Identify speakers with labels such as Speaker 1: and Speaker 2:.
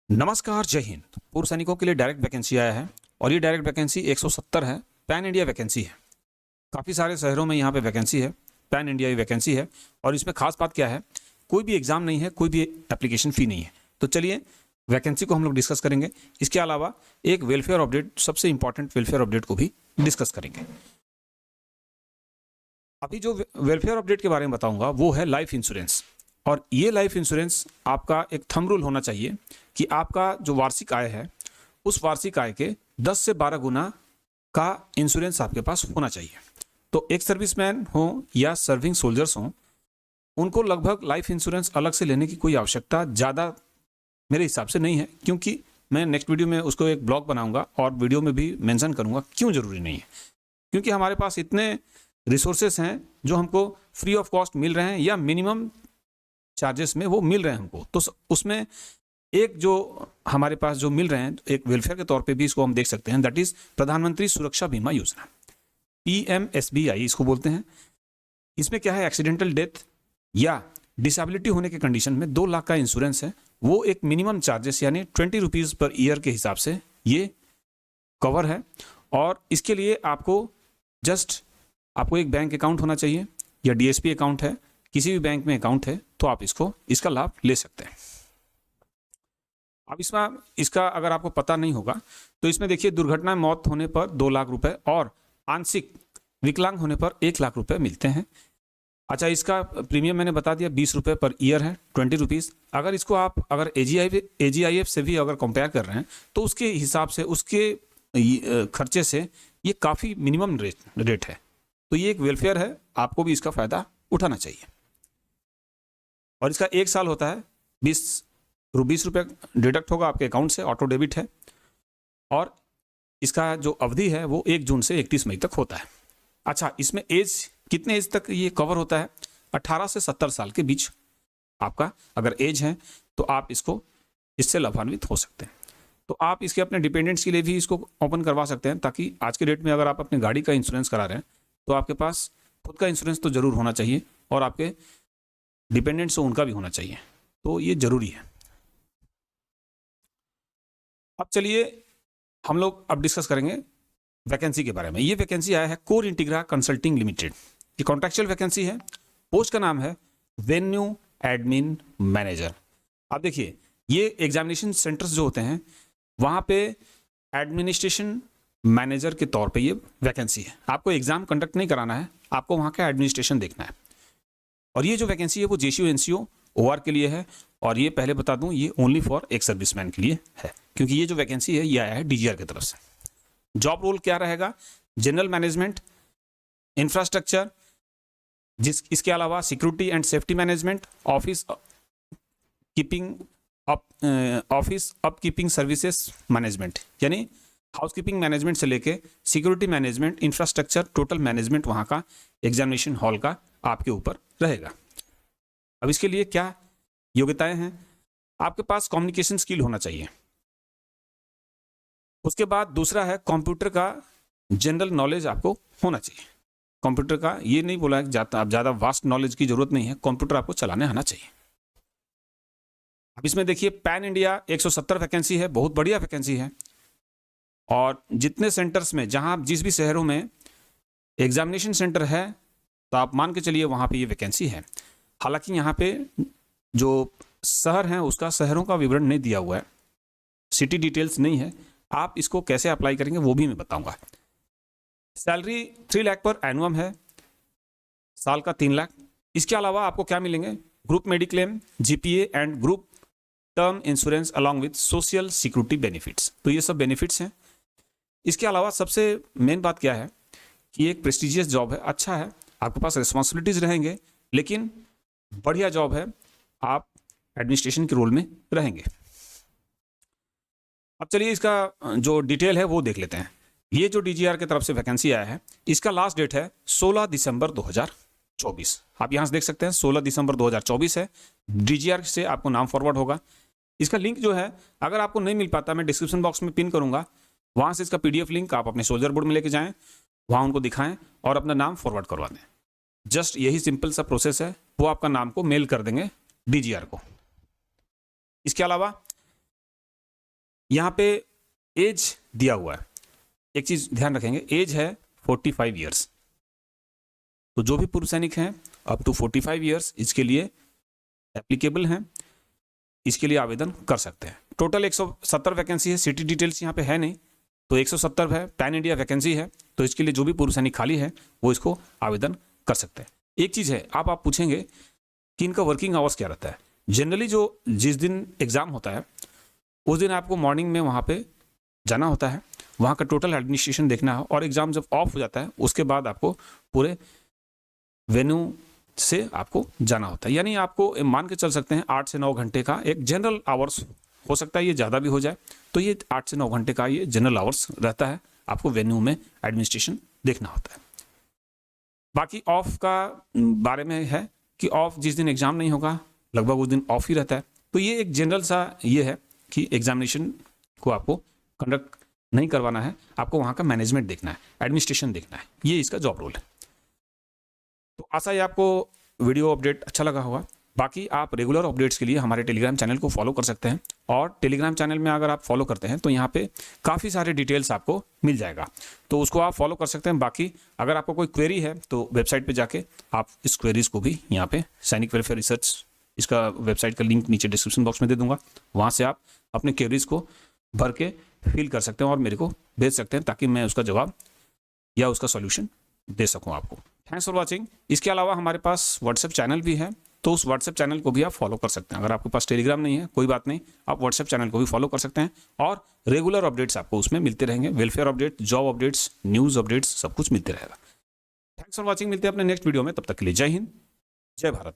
Speaker 1: नमस्कार, जय हिंद। पूर्व सैनिकों के लिए डायरेक्ट वैकेंसी आया है और ये डायरेक्ट वैकेंसी 170 है। पैन इंडिया वैकेंसी है। काफ़ी सारे शहरों में यहाँ पे वैकेंसी है। पैन इंडिया की वैकेंसी है और इसमें खास बात क्या है, कोई भी एग्ज़ाम नहीं है, कोई भी एप्लीकेशन फ़ी नहीं है। तो चलिए वैकेंसी को हम लोग डिस्कस करेंगे। इसके अलावा एक वेलफेयर अपडेट, सबसे इंपॉर्टेंट वेलफेयर अपडेट को भी डिस्कस करेंगे। अभी जो वेलफेयर अपडेट के बारे में बताऊंगा वो है लाइफ इंश्योरेंस। और ये लाइफ इंश्योरेंस आपका एक थंब रूल होना चाहिए कि आपका जो वार्षिक आय है उस वार्षिक आय के 10 से 12 गुना का इंश्योरेंस आपके पास होना चाहिए। तो एक सर्विसमैन हो या सर्विंग सोल्जर्स हों, उनको लगभग लाइफ इंश्योरेंस अलग से लेने की कोई आवश्यकता ज़्यादा मेरे हिसाब से नहीं है, क्योंकि मैं नेक्स्ट वीडियो में उसको एक ब्लॉग बनाऊंगा और वीडियो में भी मेंशन करूंगा क्यों ज़रूरी नहीं है। क्योंकि हमारे पास इतने रिसोर्सेस हैं जो हमको फ्री ऑफ कॉस्ट मिल रहे हैं या मिनिमम चार्जेस में वो मिल रहे हैं हमको। तो उसमें एक जो हमारे पास जो मिल रहे हैं, एक वेलफेयर के तौर पे भी इसको हम देख सकते हैं, दैट इज प्रधानमंत्री सुरक्षा बीमा योजना, PMSBI इसको बोलते हैं। इसमें क्या है, एक्सीडेंटल डेथ या डिसेबिलिटी होने के कंडीशन में 2 लाख का इंश्योरेंस है। वो एक मिनिमम चार्जेस यानी 20 रुपीज़ पर ईयर के हिसाब से ये कवर है। और इसके लिए आपको एक बैंक अकाउंट होना चाहिए या DSP अकाउंट है, किसी भी बैंक में अकाउंट है तो आप इसका लाभ ले सकते हैं। अब इसका अगर आपको पता नहीं होगा तो इसमें देखिए, दुर्घटना में मौत होने पर 2 लाख रुपए और आंशिक विकलांग होने पर 1 लाख रुपए मिलते हैं। अच्छा, इसका प्रीमियम मैंने बता दिया 20 रुपए पर ईयर है, 20 रुपीज़। अगर इसको आप अगर AGIF से भी अगर कंपेयर कर रहे हैं तो उसके हिसाब से, उसके खर्चे से ये काफ़ी मिनिमम रेट है। तो ये एक वेलफेयर है, आपको भी इसका फ़ायदा उठाना चाहिए। और इसका 1 साल होता है, 20 रुपये डिडक्ट होगा आपके अकाउंट से, ऑटो डेबिट है। और इसका जो अवधि है वो 1 जून से 31 मई तक होता है। अच्छा, इसमें कितने एज तक ये कवर होता है? 18 से 70 साल के बीच आपका अगर एज है तो आप इससे लाभान्वित हो सकते हैं। तो आप इसके अपने डिपेंडेंट्स के लिए भी इसको ओपन करवा सकते हैं, ताकि आज के डेट में अगर आप अपनी गाड़ी का इंश्योरेंस करा रहे हैं तो आपके पास खुद का इंश्योरेंस तो ज़रूर होना चाहिए और आपके डिपेंडेंट्स हो उनका भी होना चाहिए। तो ये ज़रूरी है। अब चलिए हम लोग अब डिस्कस करेंगे वैकेंसी के बारे में। ये वैकेंसी आया है कोर इंटीग्रा कंसल्टिंग लिमिटेड। ये कॉन्ट्रैक्चुअल वैकेंसी है। पोस्ट का नाम है वेन्यू एडमिन मैनेजर। अब देखिए, ये एग्जामिनेशन सेंटर्स जो होते हैं वहाँ पे एडमिनिस्ट्रेशन मैनेजर के तौर पे ये वैकेंसी है। आपको एग्जाम कंडक्ट नहीं कराना है, आपको वहाँ का एडमिनिस्ट्रेशन देखना है। और ये जो वैकेंसी है वो JCO NCO OR के लिए है। और ये पहले बता दूं, ये ओनली फॉर एक सर्विसमैन के लिए है, क्योंकि ये जो वैकेंसी है ये आया है DGR की तरफ से। जॉब रोल क्या रहेगा? जनरल मैनेजमेंट, इंफ्रास्ट्रक्चर, इसके अलावा security and safety management, office upkeeping services management, यानी हाउसकीपिंग मैनेजमेंट से लेके security management, infrastructure, total management वहाँ का एग्जामिनेशन हॉल का आपके ऊपर रहेगा। अब इसके लिए क्या योग्यताएं हैं? आपके पास कम्युनिकेशन स्किल होना चाहिए। उसके बाद दूसरा है कंप्यूटर का जनरल नॉलेज आपको होना चाहिए। कंप्यूटर का ये नहीं बोला है कि आप ज़्यादा वास्ट नॉलेज की जरूरत नहीं है, कंप्यूटर आपको चलाने आना चाहिए। अब इसमें देखिए, पैन इंडिया 170 वैकेंसी है, बहुत बढ़िया वैकेंसी है। और जितने सेंटर्स में, जहां जिस भी शहरों में एग्जामिनेशन सेंटर है तो आप मान के चलिए वहाँ पे ये वैकेंसी है। हालांकि यहाँ पे जो शहर हैं उसका शहरों का विवरण नहीं दिया हुआ है, सिटी डिटेल्स नहीं है। आप इसको कैसे अप्लाई करेंगे वो भी मैं बताऊंगा। सैलरी 3 लाख पर एनुअम है, साल का 3 लाख। इसके अलावा आपको क्या मिलेंगे? Group mediclaim, GPA and group term insurance along with social security benefits. तो ये सब बेनिफिट्स हैं। इसके अलावा सबसे मेन बात क्या है कि एक प्रेस्टिजियस जॉब है, अच्छा है, आपके पास रिस्पॉन्सिबिलिटीज रहेंगे, लेकिन बढ़िया जॉब है, आप एडमिनिस्ट्रेशन के रोल में रहेंगे। अब चलिए इसका जो डिटेल है वो देख लेते हैं। ये जो DGR की तरफ से वैकेंसी आया है, इसका लास्ट डेट है 16 दिसंबर 2024। आप यहाँ से देख सकते हैं 16 दिसंबर 2024 है। DGR से आपको नाम फॉरवर्ड होगा। इसका लिंक जो है, अगर आपको नहीं मिल पाता, मैं डिस्क्रिप्शन बॉक्स में पिन करूंगा, वहाँ से इसका PDF लिंक आप अपने सोल्जर बोर्ड में लेके जाएं, वहाँ उनको दिखाएं और अपना नाम फॉरवर्ड करवा दें। जस्ट यही सिंपल सा प्रोसेस है, वो आपका नाम को मेल कर देंगे DGR को। इसके अलावा यहाँ पे एज दिया हुआ है, एक चीज ध्यान रखेंगे, एज है 45 ईयर्स। तो जो भी पूर्व सैनिक हैं अप टू 45 ईयर्स इसके लिए एप्लीकेबल हैं, इसके लिए आवेदन कर सकते हैं। टोटल 170 वैकेंसी है, सिटी डिटेल्स यहाँ पे है नहीं, तो 170 है, पैन इंडिया वैकेंसी है, तो इसके लिए जो भी पूर्व सैनिक खाली है वो इसको आवेदन कर सकते हैं। एक चीज़ है, आप पूछेंगे कि इनका वर्किंग आवर्स क्या रहता है। जनरली जो जिस दिन एग्ज़ाम होता है उस दिन आपको मॉर्निंग में वहाँ पे जाना होता है, वहाँ का टोटल एडमिनिस्ट्रेशन देखना है, और एग्ज़ाम जब ऑफ हो जाता है उसके बाद आपको पूरे वेन्यू से आपको जाना होता है। यानी आपको मान के चल सकते हैं 8 से 9 घंटे का एक जनरल आवर्स, हो सकता है ये ज़्यादा भी हो जाए, तो ये 8 से 9 घंटे का ये जनरल आवर्स रहता है, आपको वेन्यू में एडमिनिस्ट्रेशन देखना होता है। बाकी ऑफ का बारे में है कि ऑफ जिस दिन एग्ज़ाम नहीं होगा लगभग उस दिन ऑफ ही रहता है। तो ये एक जनरल सा ये है कि एग्जामिनेशन को आपको कंडक्ट नहीं करवाना है, आपको वहाँ का मैनेजमेंट देखना है, एडमिनिस्ट्रेशन देखना है, ये इसका जॉब रोल है। तो आशा है आपको वीडियो अपडेट अच्छा लगा होगा। बाकी आप रेगुलर अपडेट्स के लिए हमारे टेलीग्राम चैनल को फॉलो कर सकते हैं, और टेलीग्राम चैनल में अगर आप फॉलो करते हैं तो यहाँ पे काफ़ी सारे डिटेल्स आपको मिल जाएगा, तो उसको आप फॉलो कर सकते हैं। बाकी अगर आपको कोई क्वेरी है तो वेबसाइट पे जाके आप इस क्वेरीज को भी यहाँ पे सैनिक वेलफेयर रिसर्च, इसका वेबसाइट का लिंक नीचे डिस्क्रिप्शन बॉक्स में दे दूंगा, वहाँ से आप अपने क्वेरीज को भर के फिल कर सकते हैं और मेरे को भेज सकते हैं, ताकि मैं उसका जवाब या उसका सॉल्यूशन दे सकूं आपको। Thanks for watching. इसके अलावा हमारे पास व्हाट्सएप चैनल भी है, तो उस व्हाट्सएप चैनल को भी आप फॉलो कर सकते हैं। अगर आपके पास टेलीग्राम नहीं है कोई बात नहीं, आप व्हाट्सएप चैनल को भी फॉलो कर सकते हैं, और रेगुलर अपडेट्स आपको उसमें मिलते रहेंगे, welfare update, job updates, news updates, सब कुछ मिलते रहेगा। Thanks for watching. मिलते हैं अपने नेक्स्ट वीडियो में, तब तक के लिए जय हिंद, जय भारत।